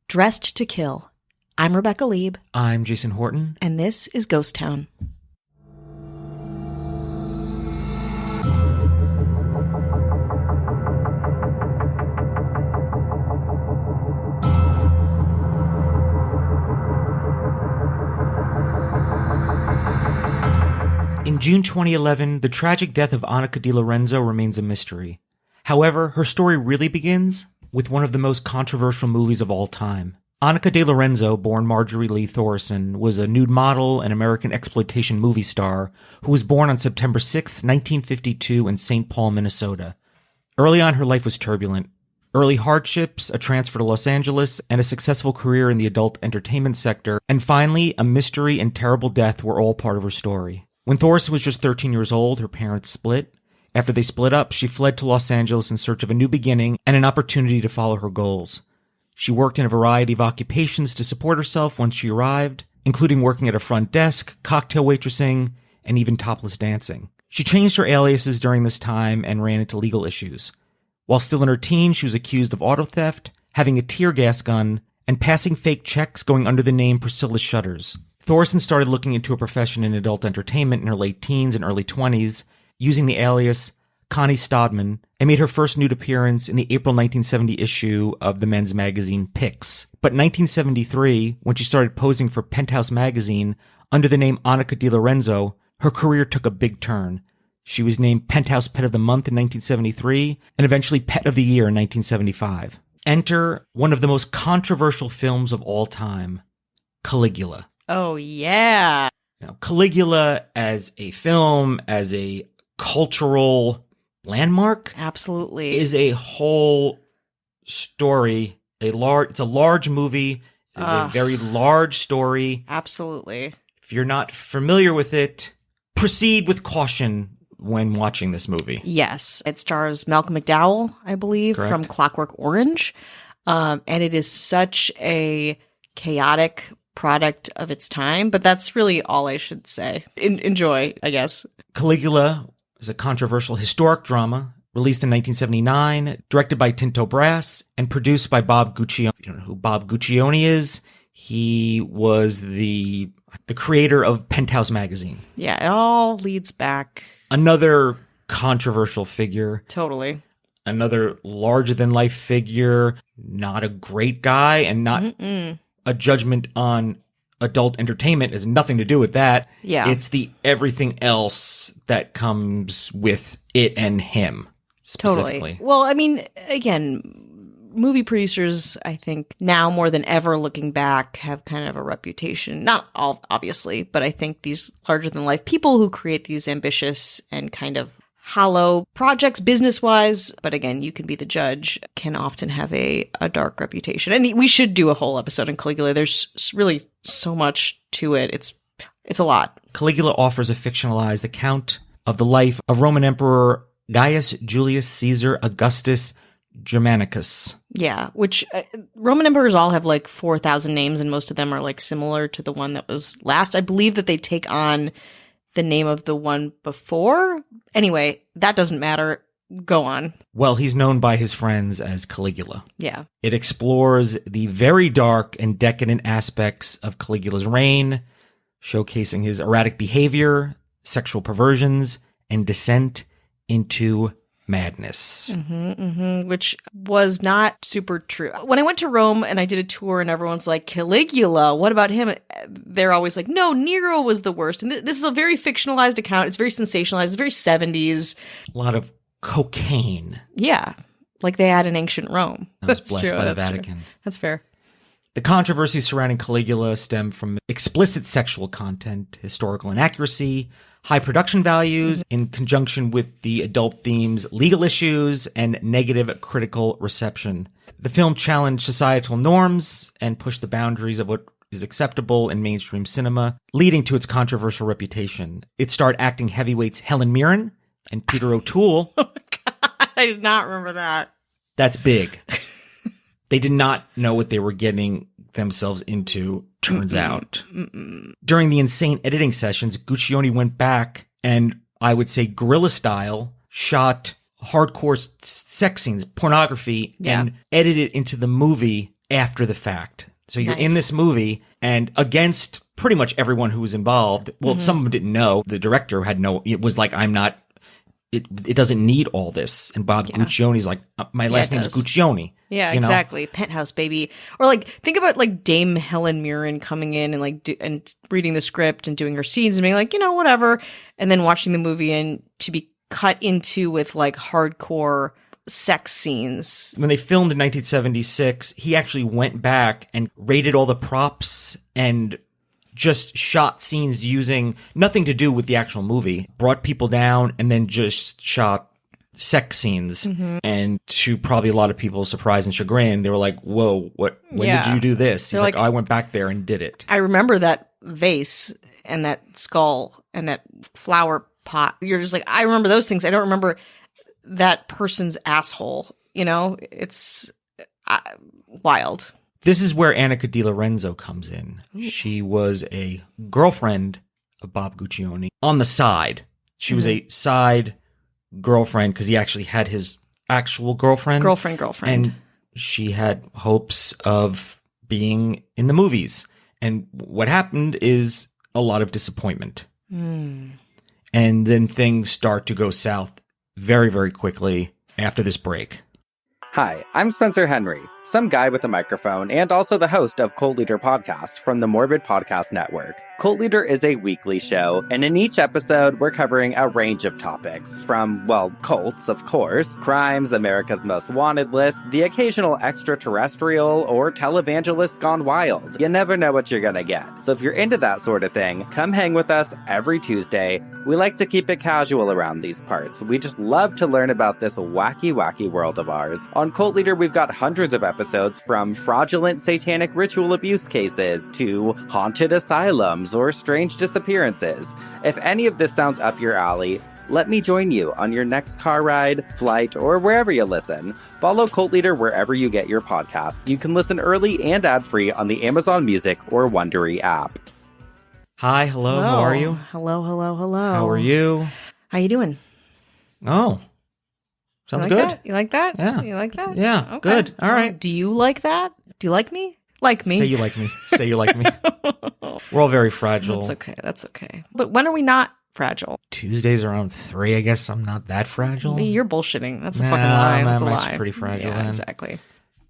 Dressed to Kill. I'm Rebecca Lieb. I'm Jason Horton. And this is Ghost Town. In June 2011, the tragic death of Anneka di Lorenzo remains a mystery. However, her story really begins with one of the most controversial movies of all time. Anneka di Lorenzo, born Marjorie Lee Thorson, was a nude model and American exploitation movie star who was born on September 6, 1952 in St. Paul, Minnesota. Early on, her life was turbulent. Early hardships, a transfer to Los Angeles, and a successful career in the adult entertainment sector, and finally, a mystery and terrible death were all part of her story. When Thorson was just 13 years old, her parents split. After they split up, she fled to Los Angeles in search of a new beginning and an opportunity to follow her goals. She worked in a variety of occupations to support herself once she arrived, including working at a front desk, cocktail waitressing, and even topless dancing. She changed her aliases during this time and ran into legal issues. While still in her teens, she was accused of auto theft, having a tear gas gun, and passing fake checks going under the name Priscilla Shutters. Thorson started looking into a profession in adult entertainment in her late teens and early 20s, using the alias Connie Stodman, and made her first nude appearance in the April 1970 issue of the men's magazine Pix. But in 1973, when she started posing for Penthouse magazine under the name Anneka di Lorenzo, her career took a big turn. She was named Penthouse Pet of the Month in 1973, and eventually Pet of the Year in 1975. Enter one of the most controversial films of all time, Caligula. Oh, yeah. Now, Caligula as a film, as a cultural landmark, absolutely, is a whole story. It's a large movie. It's a very large story. Absolutely. If you're not familiar with it, proceed with caution when watching this movie. Yes. It stars Malcolm McDowell, I believe, Correct. From Clockwork Orange. And it is such a chaotic product of its time, but that's really all I should say. Enjoy, I guess. Caligula is a controversial historic drama released in 1979, directed by Tinto Brass, and produced by Bob Guccione. You don't know who Bob Guccione is? He was the creator of Penthouse magazine. Yeah, it all leads back. Another controversial figure. Totally. Another larger-than-life figure. Not a great guy, and not a judgment on adult entertainment. It has nothing to do with that. Yeah. It's the everything else that comes with it and him, specifically. Totally. Well, I mean, again, movie producers, I think, now more than ever looking back, have kind of a reputation. Not all, obviously, but I think these larger-than-life people who create these ambitious and kind of hollow projects business-wise, but again, you can be the judge, can often have a dark reputation. And we should do a whole episode on Caligula. There's really so much to it. It's a lot. Caligula offers a fictionalized account of the life of Roman Emperor Gaius Julius Caesar Augustus Germanicus. Yeah, which Roman emperors all have like 4,000 names, and most of them are like similar to the one that was last. I believe that they take on the name of the one before. Anyway, that doesn't matter. Go on. Well, he's known by his friends as Caligula. Yeah. It explores the very dark and decadent aspects of Caligula's reign, showcasing his erratic behavior, sexual perversions, and descent into madness. Which was not super true. When I went to Rome and I did a tour and everyone's like, Caligula, what about him? They're always like, no, Nero was the worst. And this is a very fictionalized account. It's very sensationalized. It's very 70s. A lot of cocaine. Yeah. Like they had in ancient Rome. That was blessed by the Vatican. True. That's fair. The controversy surrounding Caligula stemmed from explicit sexual content, historical inaccuracy, high production values, in conjunction with the adult themes, legal issues, and negative critical reception. The film challenged societal norms and pushed the boundaries of what is acceptable in mainstream cinema, leading to its controversial reputation. It starred acting heavyweights Helen Mirren and Peter O'Toole. Oh my God, I did not remember that. That's big. They did not know what they were getting themselves into, turns out. During the insane editing sessions, Guccione went back and, I would say guerrilla style, shot hardcore sex scenes, pornography, and edited it into the movie after the fact. So you're Nice. in this movie, and against pretty much everyone who was involved. Well, some of them didn't know. The director had it was like, I'm not, it doesn't need all this. And Bob Guccioni's like, my last name's Guccioni. Yeah, you know? exactly. Penthouse, baby. Or like, think about like Dame Helen Mirren coming in and like and reading the script and doing her scenes and being like, whatever. And then watching the movie and to be cut into with like hardcore sex scenes. When they filmed in 1976, he actually went back and rated all the props and just shot scenes using nothing to do with the actual movie, brought people down, and then just shot sex scenes. And to probably a lot of people's surprise and chagrin, they were like, whoa, when did you do this? He's like, I went back there and did it. I remember that vase and that skull and that flower pot. You're just like, I remember those things. I don't remember that person's asshole. It's wild. This is where Anneka Di Lorenzo comes in. She was a girlfriend of Bob Guccioni on the side. She was a side girlfriend because he actually had his actual girlfriend. Girlfriend. And she had hopes of being in the movies. And what happened is a lot of disappointment. And then things start to go south very, very quickly after this break. Hi, I'm Spencer Henry, some guy with a microphone and also the host of Cult Leader Podcast from the Morbid Podcast Network. Cult Leader is a weekly show, and in each episode, we're covering a range of topics from, well, cults, of course, crimes, America's Most Wanted list, the occasional extraterrestrial, or televangelists gone wild. You never know what you're gonna get. So if you're into that sort of thing, come hang with us every Tuesday. We like to keep it casual around these parts. We just love to learn about this wacky, wacky world of ours. On Cult Leader, we've got hundreds of episodes from fraudulent satanic ritual abuse cases to haunted asylums or strange disappearances. If any of this sounds up your alley, let me join you on your next car ride, flight, or wherever you listen. Follow Cult Leader wherever you get your podcasts. You can listen early and ad-free on the Amazon Music or Wondery app. Hi, hello, how are you? Hello. How are you? How you doing? Oh, sounds you like good. That? You like that? Yeah. You like that? Yeah, Okay. good. All right. Do you like that? Do you like me? Like me? Say you like me. Say you like me. We're all very fragile. That's okay. But when are we not fragile? Tuesdays around 3, I guess I'm not that fragile. You're bullshitting. That's a fucking lie. That's a I'm lie. actually pretty fragile. Yeah, then. exactly.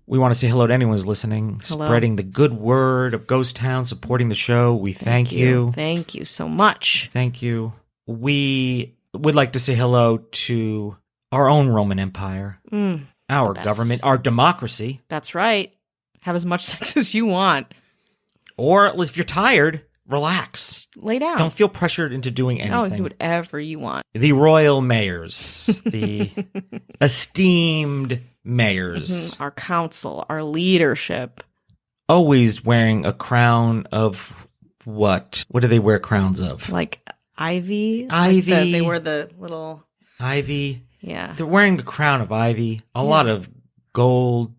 We want to say hello to anyone who's listening, Hello. spreading the good word of Ghost Town, supporting the show. We thank you. Thank you so much. Thank you. We would like to say hello to our own Roman Empire, our best. government, our democracy. That's right. Have as much sex as you want. Or if you're tired, relax. Lay down. Don't feel pressured into doing No, anything. do whatever you want. The royal mayors, the esteemed mayors, Our council, our leadership. always wearing a crown of what? What do they wear crowns of? Like ivy. Ivy. Like they wear the little, Ivy. yeah. They're wearing the crown of ivy. A lot of gold,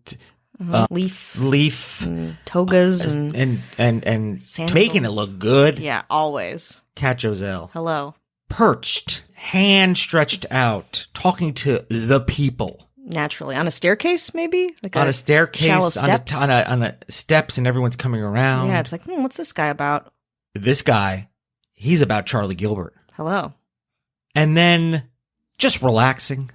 leaf, and togas and and sandals. making it look good. yeah, always. Cat Joselle. Hello. Perched, hand stretched out, talking to the people. Naturally. On a staircase, maybe? Like On a staircase, shallow on steps? a steps, and everyone's coming around. Yeah, it's like, what's this guy about? This guy, he's about Charlie Gilbert. Hello. And then just relaxing,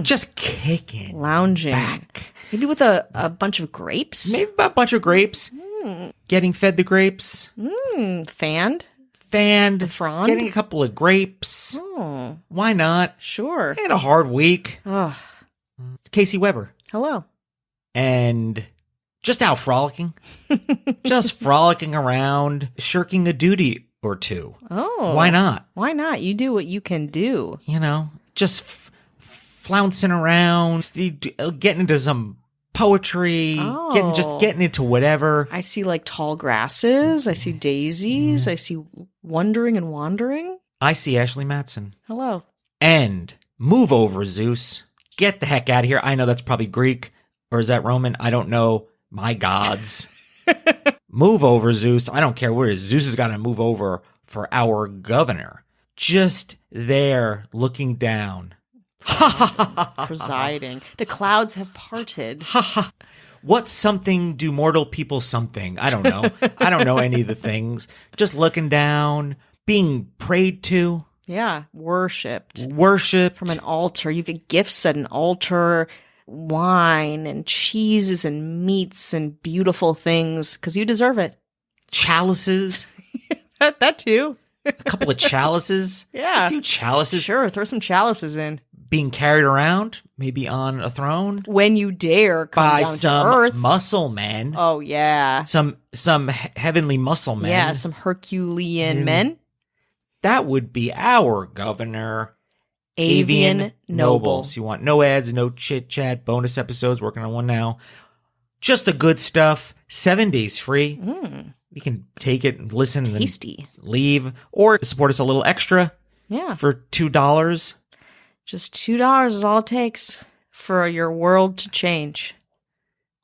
just kicking Lounging. back. Maybe with a bunch of grapes? Maybe a bunch of grapes. Getting fed the grapes. Fanned? Fanned. frond? Getting a couple of grapes. Oh, Why not? sure. Had a hard week. Oh, It's Casey Weber. hello. And just out frolicking. Just frolicking around, shirking a duty or two. Oh. Why not? Why not? You do what you can do. You know, just flouncing around, getting into some poetry, Oh. getting into whatever. I see like tall grasses. I see daisies. I see wondering and wandering. I see Ashley Matson. Hello. And move over, Zeus. Get the heck out of here. I know that's probably Greek, or is that Roman? I don't know. My gods. Move over, Zeus. I don't care where it is. Zeus has got to move over for our governor. Just there looking down. Presiding. The clouds have parted. What something do mortal people something? I don't know. I don't know any of the things. Just looking down, being prayed to. Yeah, worshipped. Worshipped. From an altar. You get gifts at an altar, wine and cheeses and meats and beautiful things, because you deserve it. Chalices. That too. A couple of chalices. Yeah. A few chalices. Sure, throw some chalices in. Being carried around, maybe on a throne. When you dare come by down some to earth. muscle men. Oh, yeah. Some heavenly muscle men. Yeah, some Herculean men. That would be our governor. Avian Nobles. You want no ads, no chit chat, bonus episodes, working on one now. Just the good stuff. 7 days free. You can take it and listen. Tasty. And leave. Or support us a little extra. Yeah. For $2. Just $2 is all it takes for your world to change.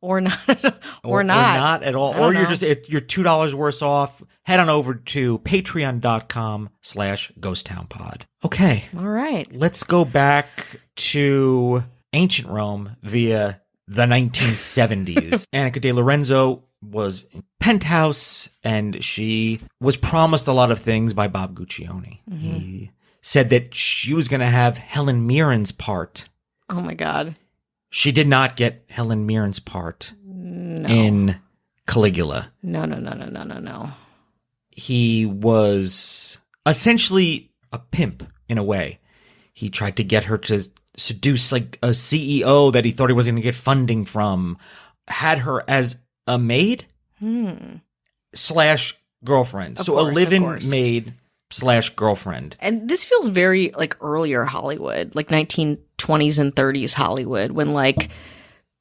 Or not. or not. Or not at all. Or you're $2 worse off. Head on over to patreon.com/ghosttownpod. Okay. All right. Let's go back to ancient Rome via the 1970s. Anneka de Lorenzo was in Penthouse, and she was promised a lot of things by Bob Guccione. Mm-hmm. He said that she was going to have Helen Mirren's part. Oh, my God. She did not get Helen Mirren's part in Caligula. No. He was essentially a pimp in a way. He tried to get her to seduce like a CEO that he thought he was going to get funding from. Had her as a maid / girlfriend. A live-in maid / girlfriend. And this feels very like earlier Hollywood, like 1920s and 30s Hollywood, when like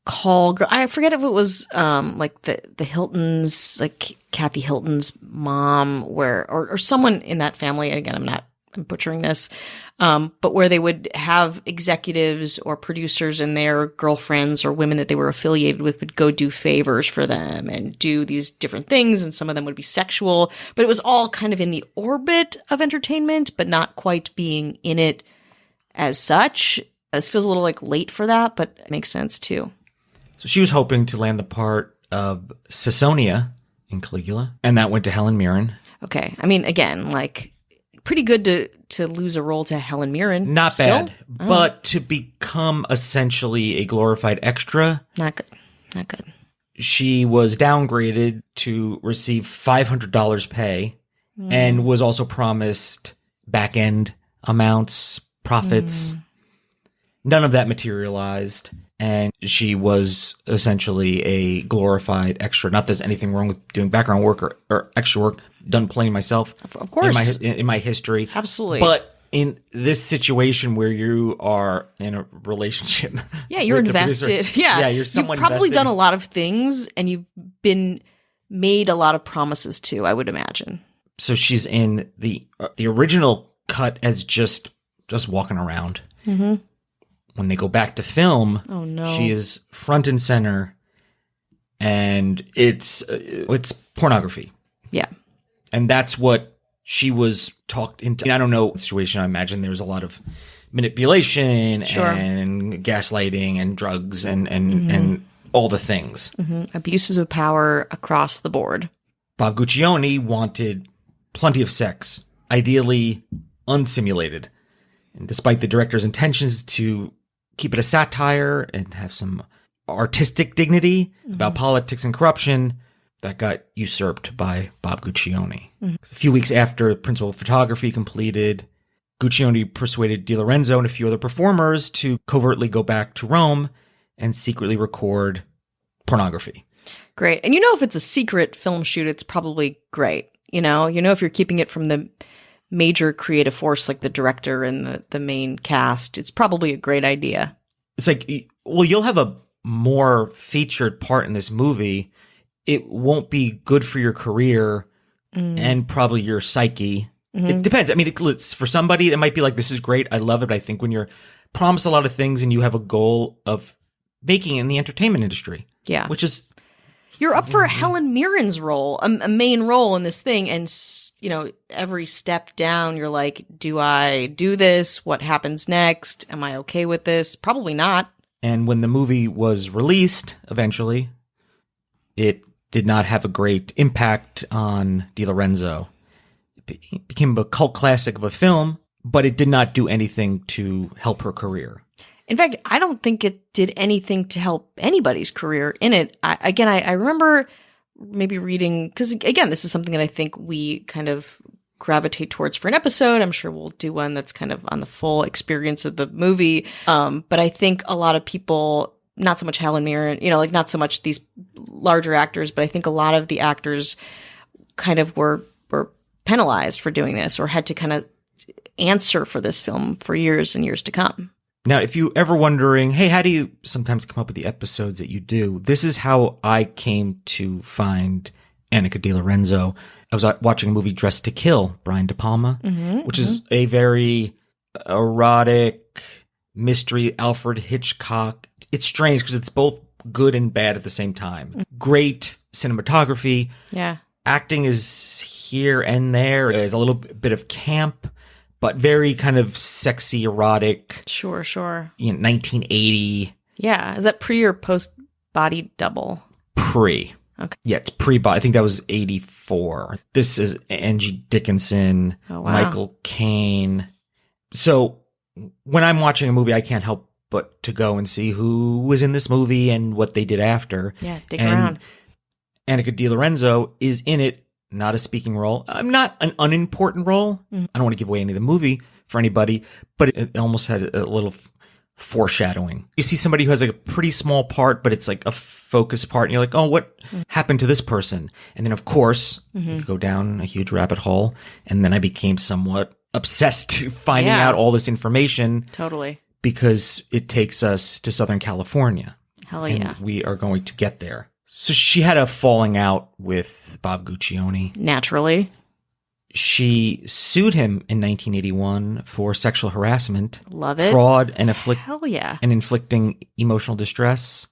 I forget if it was like the Hiltons, like Kathy Hilton's mom, or someone in that family. And again, I'm butchering this, but where they would have executives or producers and their girlfriends or women that they were affiliated with would go do favors for them and do these different things. And some of them would be sexual, but it was all kind of in the orbit of entertainment, but not quite being in it as such. This feels a little like late for that, but it makes sense too. So she was hoping to land the part of Caesonia in Caligula, and that went to Helen Mirren. Okay. I mean, again, like pretty good to lose a role to Helen Mirren. Not still. bad, but to become essentially a glorified extra. Not good. She was downgraded to receive $500 pay and was also promised back-end amounts, profits. None of that materialized. And she was essentially a glorified extra. Not that there's anything wrong with doing background work or extra work. Done plenty myself. Of course. In my history. Absolutely. But in this situation where you are in a relationship. Yeah, you're invested. Yeah, you're someone You've probably invested. done a lot of things and you've been made a lot of promises to, I would imagine. So she's in the original cut as just walking around. Mm-hmm. When they go back to film, oh no, she is front and center, and it's pornography. Yeah, and that's what she was talked into. I don't know the situation. I imagine there was a lot of manipulation and gaslighting and drugs and all the things. Mm-hmm. Abuses of power across the board. Bob Guccione wanted plenty of sex, ideally unsimulated, and despite the director's intentions to keep it a satire and have some artistic dignity about politics and corruption, that got usurped by Bob Guccione. A few weeks after principal photography completed, Guccione persuaded De Lorenzo and a few other performers to covertly go back to Rome and secretly record pornography. Great. And if it's a secret film shoot, it's probably great. If you're keeping it from the major creative force like the director and the main cast, it's probably a great idea. It's like, well, you'll have a more featured part in this movie. It won't be good for your career and probably your psyche. It depends. I mean, it's for somebody, it might be like, this is great, I love it. But I think when you're promised a lot of things and you have a goal of making it in the entertainment industry, which is, you're up for Helen Mirren's role, a main role in this thing. And, every step down, you're like, do I do this? What happens next? Am I okay with this? Probably not. And when the movie was released, eventually, it did not have a great impact on De Lorenzo. It became a cult classic of a film, but it did not do anything to help her career. In fact, I don't think it did anything to help anybody's career in it. I remember maybe reading, because again, this is something that I think we kind of gravitate towards for an episode. I'm sure we'll do one that's kind of on the full experience of the movie. But I think a lot of people, not so much Helen Mirren, like not so much these larger actors, but I think a lot of the actors kind of were penalized for doing this or had to kind of answer for this film for years and years to come. Now, if you ever wondering, hey, how do you sometimes come up with the episodes that you do? This is how I came to find Anneka de Lorenzo. I was watching a movie, Dressed to Kill, Brian De Palma, which is a very erotic mystery, Alfred Hitchcock. It's strange because it's both good and bad at the same time. Great cinematography. Yeah. Acting is here and there. There's a little bit of camp, but very kind of sexy, erotic. Sure. 1980. Yeah. Is that pre or post Body Double? Pre. Okay. Yeah, it's pre-body. I think that was 84. This is Angie Dickinson, oh, wow. Michael Caine. So when I'm watching a movie, I can't help but to go and see who was in this movie and what they did after. Yeah, dig around. Anneka de Lorenzo is in it, not a speaking role. Not an unimportant role. I don't want to give away any of the movie for anybody, but it almost had a little foreshadowing. You see somebody who has like a pretty small part, but it's like a focus part, and you're like, oh, what happened to this person? And then, of course, you go down a huge rabbit hole, and then I became somewhat obsessed finding out all this information. Totally. Because it takes us to Southern California. Hell yeah. And we are going to get there. So she had a falling out with Bob Guccione. Naturally. She sued him in 1981 for sexual harassment, love it, fraud, and hell yeah, and inflicting emotional distress.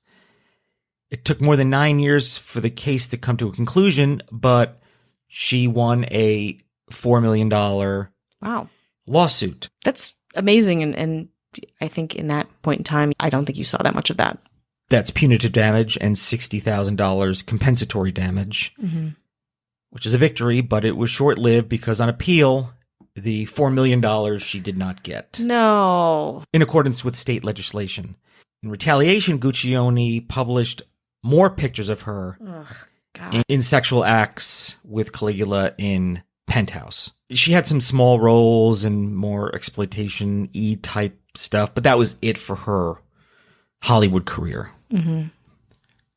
It took more than 9 years for the case to come to a conclusion, but she won a $4 million lawsuit. That's amazing, and I think in that point in time, I don't think you saw that much of that. That's punitive damage and $60,000 compensatory damage. Which is a victory, but it was short-lived because on appeal, the $4 million she did not get. No. In accordance with state legislation. In retaliation, Guccione published more pictures of her in sexual acts with Caligula in Penthouse. She had some small roles and more exploitation-y type stuff, but that was it for her Hollywood career.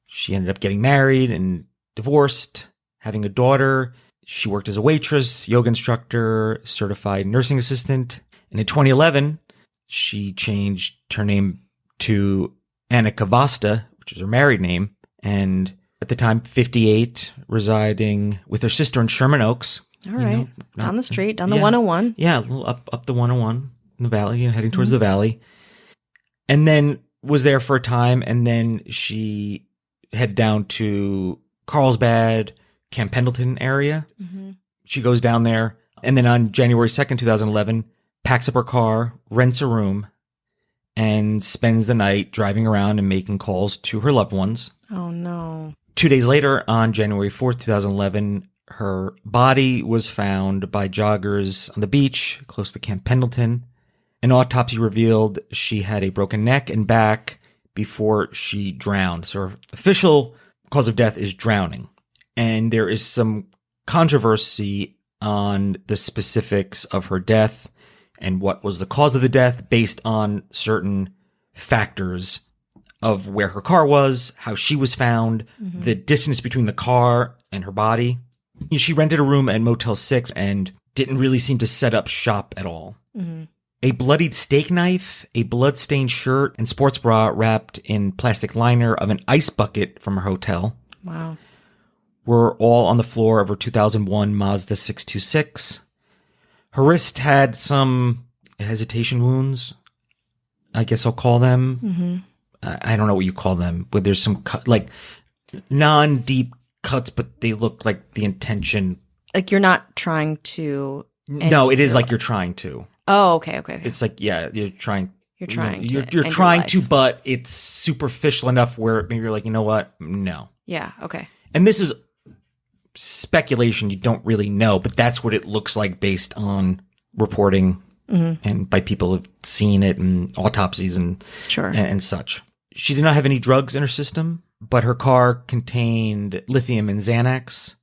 She ended up getting married and divorced, having a daughter. She worked as a waitress, yoga instructor, certified nursing assistant. And in 2011, she changed her name to Anneka Vasta, which is her married name. And at the time, 58, residing with her sister in Sherman Oaks. All right. Down the street, down the 101. Yeah, a little up the 101 in the valley, heading towards the valley. And then was there for a time. And then she headed down to Carlsbad, Camp Pendleton area. She goes down there, and then on January 2nd, 2011, packs up her car, rents a room, and spends the night driving around and making calls to her loved ones. Oh, no. 2 days later, on January 4th, 2011, her body was found by joggers on the beach close to Camp Pendleton. An autopsy revealed she had a broken neck and back before she drowned. So her official cause of death is drowning. And there is some controversy on the specifics of her death and what was the cause of the death based on certain factors of where her car was, how she was found, the distance between the car and her body. She rented a room at Motel 6 and didn't really seem to set up shop at all. A bloodied steak knife, a blood-stained shirt, and sports bra wrapped in plastic liner of an ice bucket from her hotel. Wow. Were all on the floor of her 2001 Mazda 626. Her wrist had some hesitation wounds, I guess I'll call them. I don't know what you call them, but there's some like non-deep cuts, but they look like the intention. Like you're not trying to. No, it is like you're trying to. Oh, okay. It's like, yeah, you're trying. You're trying to. You're trying to, but it's superficial enough where maybe you're like, you know what? No. Yeah. Okay. And this is speculation, you don't really know, but that's what it looks like based on reporting and by people who've seen it and autopsies and such. She did not have any drugs in her system, but her car contained lithium and Xanax.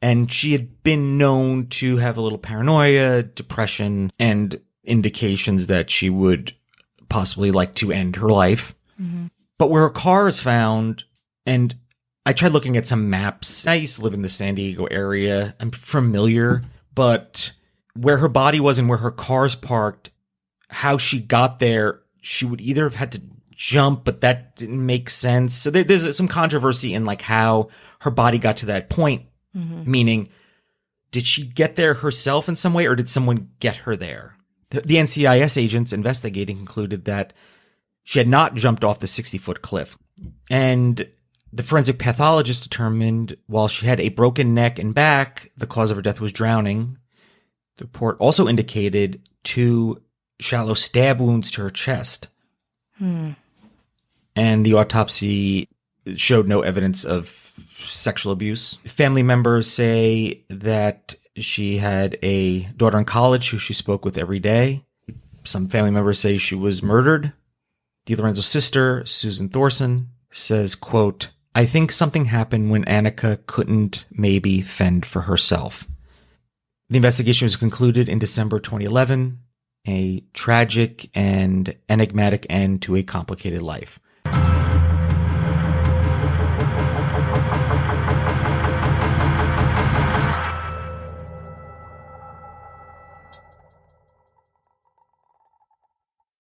And she had been known to have a little paranoia, depression, and indications that she would possibly like to end her life. But where her car is found, and I tried looking at some maps. I used to live in the San Diego area. I'm familiar, but where her body was and where her car's parked, how she got there, she would either have had to jump, but that didn't make sense. So there's some controversy in like how her body got to that point, meaning did she get there herself in some way or did someone get her there? The NCIS agents investigating concluded that she had not jumped off the 60-foot cliff. And the forensic pathologist determined while she had a broken neck and back, the cause of her death was drowning. The report also indicated 2 shallow stab wounds to her chest. And the autopsy showed no evidence of sexual abuse. Family members say that she had a daughter in college who she spoke with every day. Some family members say she was murdered. DiLorenzo's sister, Susan Thorson, says, quote, "I think something happened when Anneka couldn't maybe fend for herself." The investigation was concluded in December 2011, a tragic and enigmatic end to a complicated life.